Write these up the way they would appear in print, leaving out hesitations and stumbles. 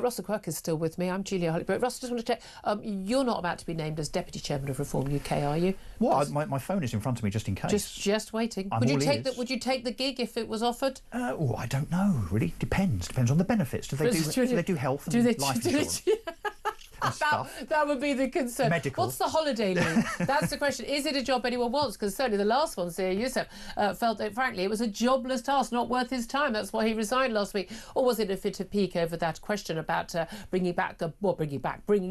Russell Quirk is still with me. I'm Julia Hartley-Brewer. Russell, just want to check, you're not about to be named as Deputy Chairman of Reform UK, are you? Well, my phone is in front of me just in case. Just waiting. I'm Would you all take ears. Would you take the gig if it was offered? I don't know, really. Depends on the benefits. Do they do health and life insurance? That would be the concern. Medical. What's the holiday leave? That's the question. Is it a job anyone wants? Because certainly the last one, Zia Yusuf, felt that, frankly, it was a jobless task, not worth his time. That's why he resigned last week. Or was it a fit of pique over that question about bringing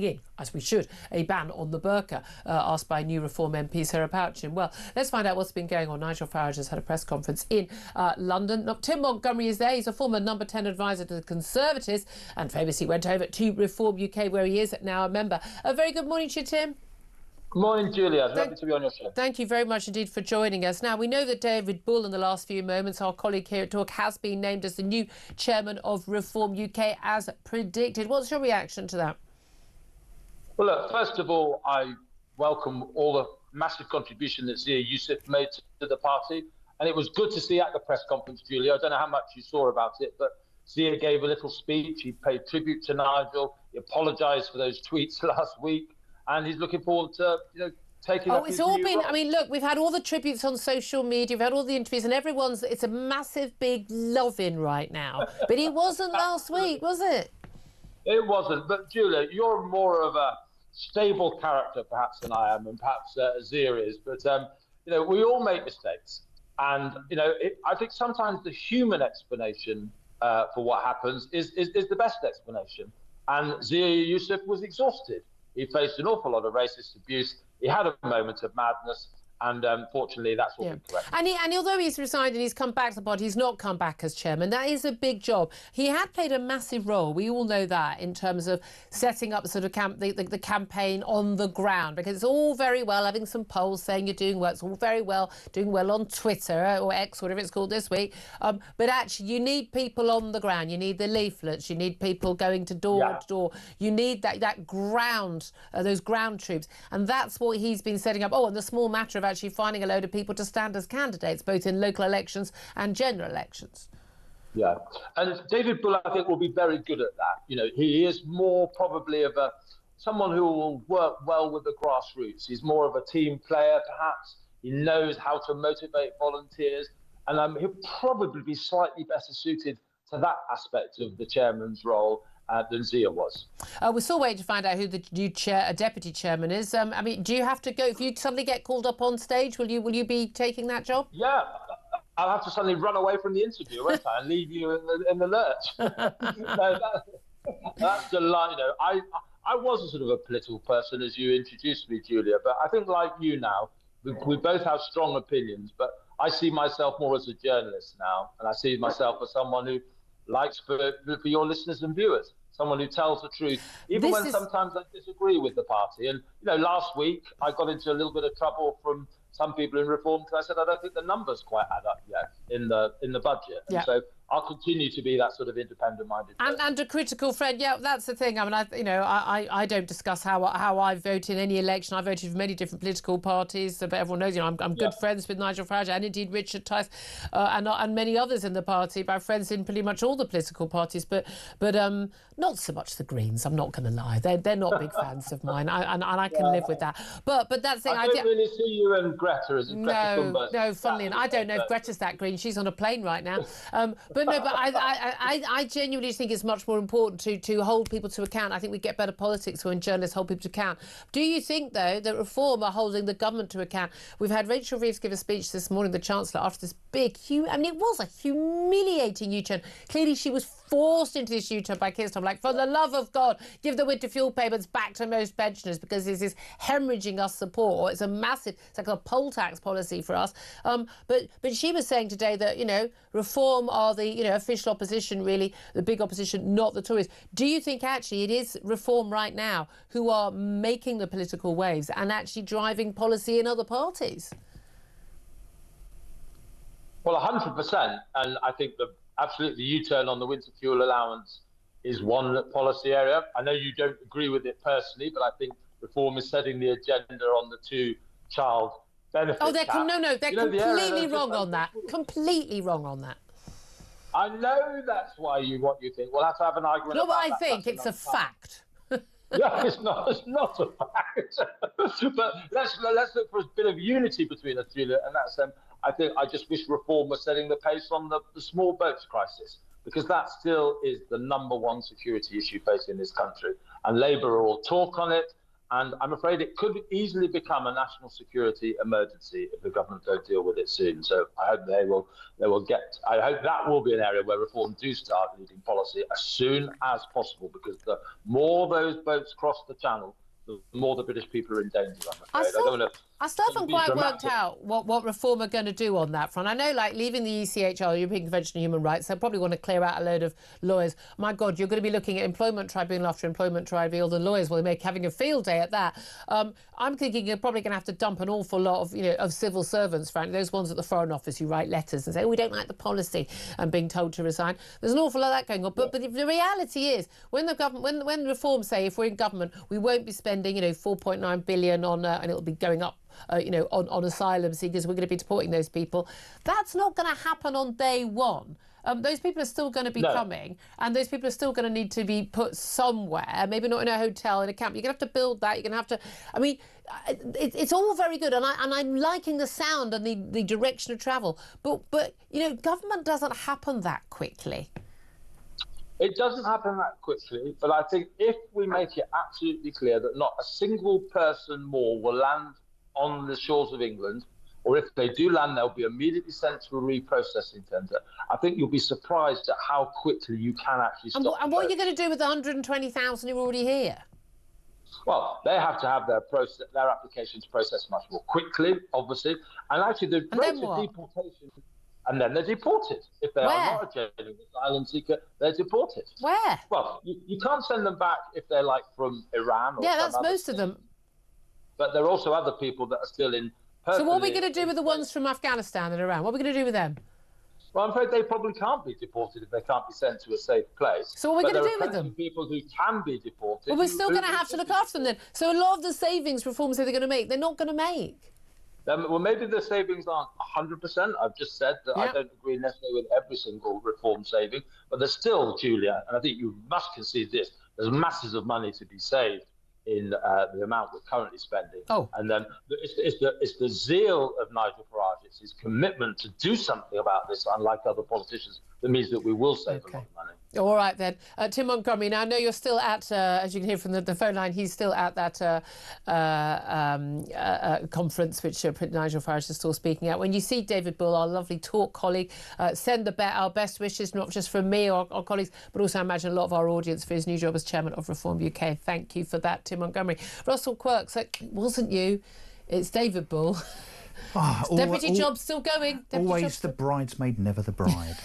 in, as we should, a ban on the burqa, asked by new Reform MP Sarah Pouchin? Well, let's find out what's been going on. Nigel Farage has had a press conference in London. Tim Montgomery is there. He's a former number 10 advisor to the Conservatives and famously went over to Reform UK, where he is now a member. A very good morning to you, Tim. Good morning, Julia. It's lovely to be on your show. Thank you very much indeed for joining us. Now, we know that David Bull, in the last few moments, our colleague here at Talk, has been named as the new chairman of Reform UK, as predicted. What's your reaction to that? Well, look, first of all, I welcome all the massive contribution that Zia Yusuf made to the party. And it was good to see at the press conference, Julia. I don't know how much you saw about it, but Zia gave a little speech. He paid tribute to Nigel. He apologised for those tweets last week. And he's looking forward to, taking up his new role. I mean, look, we've had all the tributes on social media, we've had all the interviews, and it's a massive, big love-in right now. But it wasn't last week, was it? It wasn't. But, Julia, you're more of a stable character, perhaps, than I am, and perhaps Zia is. But, we all make mistakes. And, I think sometimes the human explanation for what happens is the best explanation. And Zia Yusuf was exhausted. He faced an awful lot of racist abuse. He had a moment of madness. And fortunately, that's what we correct. And although he's resigned and he's come back to the party, he's not come back as chairman. That is a big job. He had played a massive role. We all know that, in terms of setting up sort of the campaign on the ground, because it's all very well having some polls saying you're doing well. It's all very well doing well on Twitter or X, whatever it's called this week. But actually, you need people on the ground. You need the leaflets. You need people going to door to door. You need that ground, those ground troops. And that's what he's been setting up. Oh, and the small matter of actually finding a load of people to stand as candidates, both in local elections and general elections. Yeah, and David Bull, I think, will be very good at that. He is more probably of someone who will work well with the grassroots. He's more of a team player, perhaps. He knows how to motivate volunteers, and he'll probably be slightly better suited to that aspect of the chairman's role than Zia was. We're still waiting to find out who the new deputy chairman is. I mean, do you have to go, if you suddenly get called up on stage, will you be taking that job? Yeah, I'll have to suddenly run away from the interview, won't I, and leave you in the lurch. That's the line. I was a sort of a political person, as you introduced me, Julia, but I think, like you now, we both have strong opinions, but I see myself more as a journalist now, and I see myself as someone who likes for your listeners and viewers, someone who tells the truth, even when sometimes I disagree with the party. And, last week I got into a little bit of trouble from some people in Reform because I said I don't think the numbers quite add up yet in the budget. And so I'll continue to be that sort of independent-minded person. And a critical friend. Yeah, that's the thing. I mean, I don't discuss how I vote in any election. I voted for many different political parties, but everyone knows, I'm good friends with Nigel Farage and indeed Richard Tice and many others in the party. My friends in pretty much all the political parties, but not so much the Greens. I'm not going to lie. They're not big fans of mine, and I can live with that. But that's the thing. I don't really see you and Greta as Greta Thunberg. No, funnily enough, I don't know if Greta's that green. She's on a plane right now. But I genuinely think it's much more important to hold people to account. I think we get better politics when journalists hold people to account. Do you think, though, that Reform are holding the government to account? We've had Rachel Reeves give a speech this morning, the Chancellor, after this big, it was a humiliating U-turn. Clearly, she was forced into this U-turn by Keir Starmer. Like, for the love of God, give the winter fuel payments back to most pensioners, because this is hemorrhaging us support. It's like a poll tax policy for us. But she was saying today that, Reform are the, official opposition, really, the big opposition, not the Tories. Do you think actually it is Reform right now who are making the political waves and actually driving policy in other parties? Well, 100%. And I think absolutely the U-turn on the winter fuel allowance is one policy area. I know you don't agree with it personally, but I think Reform is setting the agenda on the two-child benefit. Oh, they're completely wrong on that. Completely wrong on that. I know that's why what you think. We'll have to have an argument. Not about what I that. think. That's it's a fact. No, it's not. It's not a fact. But let's look for a bit of unity between us, Julia, and that's I just wish Reform was setting the pace on the small boats crisis, because that still is the #1 security issue facing this country. And Labour will talk on it, and I'm afraid it could easily become a national security emergency if the government don't deal with it soon. So I hope they will get. I hope that will be an area where Reform do start leading policy as soon as possible, because the more those boats cross the channel, the more the British people are in danger, I'm afraid. I still haven't quite worked out what Reform are going to do on that front. I know, like, leaving the ECHR, European Convention on Human Rights, they'll probably want to clear out a load of lawyers. My God, you're going to be looking at employment tribunal after employment tribunal. The lawyers will be having a field day at that. I'm thinking you're probably going to have to dump an awful lot of civil servants, frankly, those ones at the Foreign Office who write letters and say, oh, we don't like the policy, and being told to resign. There's an awful lot of that going on. But the reality is, when the government, when Reform say, if we're in government, we won't be spending, 4.9 billion on, and it'll be going up, on asylum seekers, we're going to be deporting those people. That's not going to happen on day one. Those people are still going to be coming, and those people are still going to need to be put somewhere, maybe not in a hotel, in a camp. You're going to have to build that. You're going to have to... I mean, it's all very good, and I'm liking the sound and the direction of travel. But government doesn't happen that quickly. It doesn't happen that quickly, but I think if we make it absolutely clear that not a single person more will land on the shores of England, or if they do land, they'll be immediately sent to a reprocessing centre. I think you'll be surprised at how quickly you can actually stop. And what are you going to do with the 120,000 who are already here? Well, they have to have their applications processed much more quickly, obviously. And actually, the rate of deportation, and then they're deported. If they are not a genuine asylum seeker, they're deported. Where? Well, you can't send them back if they're like from Iran. Or that's most of them. But there are also other people that are still in. So what are we going to do with the ones from Afghanistan and Iran? What are we going to do with them? Well, I'm afraid they probably can't be deported if they can't be sent to a safe place. So what are we going to do with them? People who can be deported. Well, we're still going to have to look after them then. So a lot of the savings Reform say they're going to make, they're not going to make. Well, maybe the savings aren't 100%. I've just said that I don't agree necessarily with every single Reform saving, but there's still, Julia, and I think you must concede this, there's masses of money to be saved in the amount we're currently spending. And then it's the zeal of Nigel Farage, it's his commitment to do something about this, unlike other politicians, that means that we will save a lot of money. All right, then. Tim Montgomery, now I know you're still at, as you can hear from the phone line, he's still at that conference, which Nigel Farage is still speaking at. When you see David Bull, our lovely talk colleague, send our best wishes, not just from me or our colleagues, but also I imagine a lot of our audience for his new job as chairman of Reform UK. Thank you for that, Tim Montgomery. Russell Quirk, so it wasn't you, it's David Bull. Deputy job's still going. Always the bridesmaid, never the bride.